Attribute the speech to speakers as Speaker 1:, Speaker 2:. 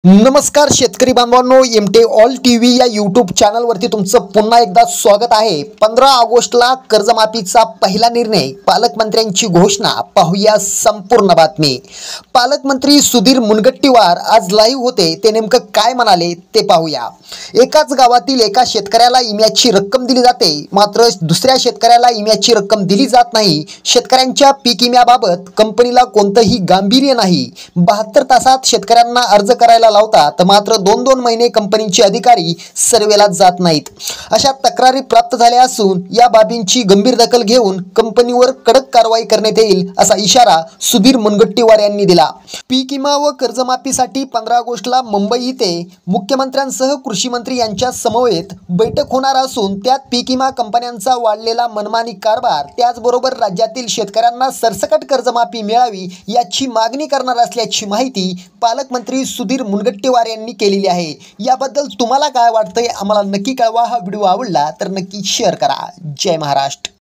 Speaker 1: नमस्कार शेतकरी बांधवांनो, एमटे ऑल टीव्ही या यूट्यूब चॅनलवरती तुमचं पुन्हा एकदा स्वागत आहे। 15 ऑगस्टला कर्जमाफीचा पहिला निर्णय, पालकमंत्र्यांची घोषणा। पाहूया संपूर्ण बातमी। पालकमंत्री सुधीर मुनगंटीवार आज लाईव्ह होते, ते नेमकं काय म्हणाले ते पाहूया। एकाच गावातील एका शेतकऱ्याला विम्याची रक्कम दिली जाते, मात्र दुसऱ्या शेतकऱ्याला विम्याची रक्कम दिली जात नाही। शेतकऱ्यांच्या पीक विम्याबाबत कंपनीला कोणतंही गांभीर्य नाही। 72 तासात शेतकऱ्यांना अर्ज करायला लावतात, मात्र 2-2 महिने कंपनीचे अधिकारी सर्वेला जात नाहीत। अशा तक्रारी प्राप्त झाल्या असून या बाबींची गंभीर दखल घेऊन कंपनीवर कडक कारवाई करण्यात येईल, असा इशारा सुधीर मुनगंटीवार यांनी दिला। पीक विमा व कर्जमाफीसाठी 15 ऑगस्टला मुंबई येथे मुख्यमंत्र्यांसह कृषी मंत्री यांच्या समवेत बैठक होणार असून त्यात पीक विमा कंपन्यांचा वाढलेला मनमानी कारभार, त्याचबरोबर राज्यातील शेतकऱ्यांना सरसकट कर्जमाफी मिळावी याची मागणी करणार असल्याची माहिती पालकमंत्री सुधीर मुनगंटीवार यांनी केलेली आहे। याबद्दल तुम्हाला काय वाटतंय आम्हाला नक्की कळवा। हा व्हिडिओ आवडला तर नक्की शेअर करा। जय महाराष्ट्र।